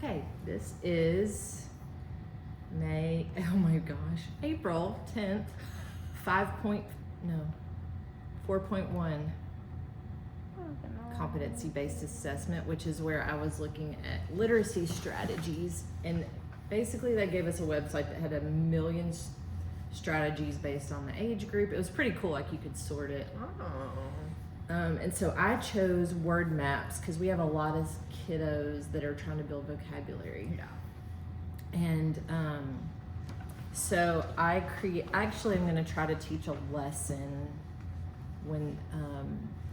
Okay, this is April 10th, 4.1 competency-based assessment, which is where I was looking at literacy strategies. And basically they gave us a website that had 1 million strategies based on the age group. It was pretty cool, like you could sort it. And so I chose word maps because we have a lot of kiddos that are trying to build vocabulary. Yeah. And so actually I'm going to try to teach a lesson when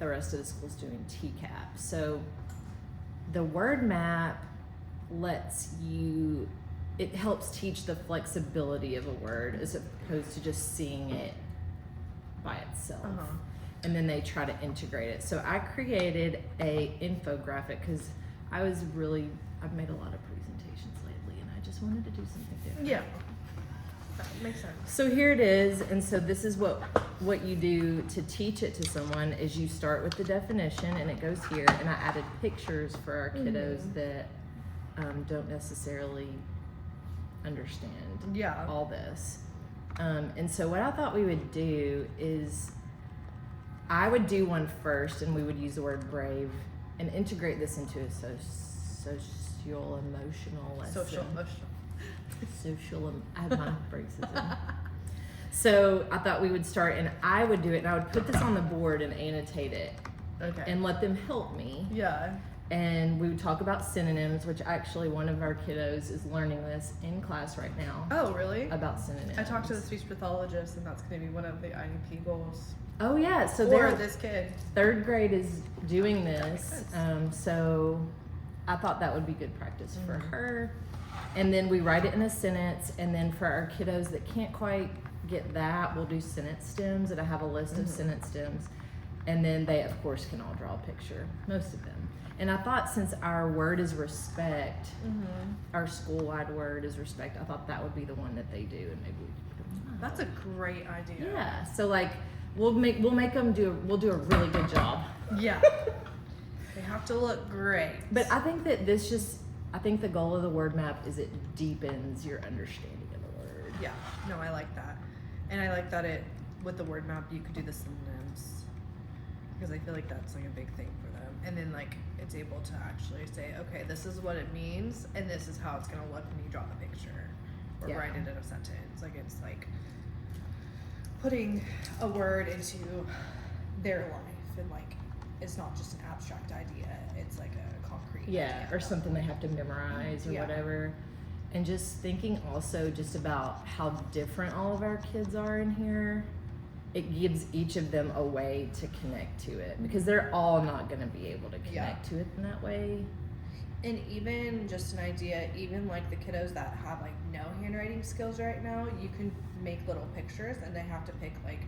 the rest of the school's doing TCAP. So the word map it helps teach the flexibility of a word as opposed to just seeing it by itself. And then they try to integrate it. So I created a infographic because I've made a lot of presentations lately and I just wanted to do something different. Yeah. That makes sense. So here it is, and so this is what you do to teach it to someone is you start with the definition and it goes here, and I added pictures for our kiddos that don't necessarily understand all this. And so what I thought we would do is I would do one first and we would use the word brave and integrate this into a social emotional lesson. I have my braces in. So I thought we would start, and I would do it, and I would put this on the board and annotate it. Okay. And let them help me. Yeah. And we would talk about synonyms, which actually one of our kiddos is learning this in class right now. Oh, really? About synonyms. I talked to the speech pathologist, and that's going to be one of the IEP goals. Oh yeah, so this kid. 3rd grade is doing this. So I thought that would be good practice for her. And then we write it in a sentence, and then for our kiddos that can't quite get that, we'll do sentence stems, and I have a list of sentence stems. And then they, of course, can all draw a picture, most of them. And I thought since our word is respect, our school-wide word is respect, I thought that would be the one that they do, and maybe we could put them on. That's a great idea. Yeah, so like, we'll do a really good job. Yeah. They have to look great. But I think that I think the goal of the word map is it deepens your understanding of the word. Yeah, no, I like that. And I like that with the word map, you could do the synonyms. Because I feel like that's like a big thing for them. And then like, it's able to actually say, okay, this is what it means, and this is how it's gonna look when you draw the picture. Or write it in a sentence. Like, it's like putting a word into their life, and like, it's not just an abstract idea, it's like a concrete idea. Or something they have to memorize or whatever. And just thinking also just about how different all of our kids are in here, it gives each of them a way to connect to it, because they're all not going to be able to connect to it in that way. And even just an idea, even like the kiddos that have like no handwriting skills right now, you can make little pictures, and they have to pick like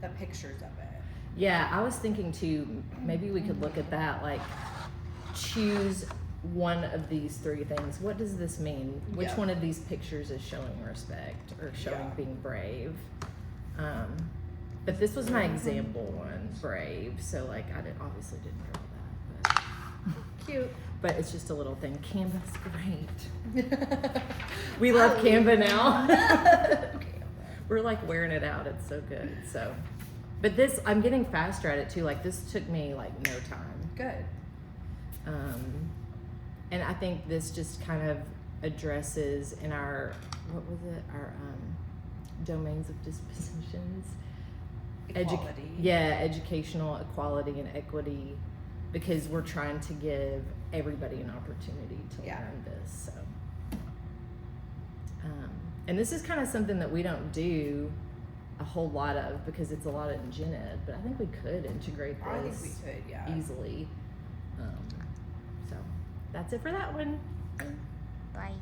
the pictures of it. Yeah, I was thinking too, maybe we could look at that, like choose one of these 3 things. What does this mean? Which one of these pictures is showing respect or showing being brave? But this was my example one, brave. So like obviously didn't draw that, but Cute. But it's just a little thing. Canva's great. We love Canva now. We're like wearing it out. It's so good. So, but this, I'm getting faster at it too. Like this took me like no time. Good. And I think this just kind of addresses in our, domains of dispositions. Equality. Educational equality and equity, because we're trying to give everybody an opportunity to learn this. So, and this is kind of something that we don't do a whole lot of because it's a lot of gen ed, but I think we could integrate this I think we could, easily. So that's it for that one. Bye.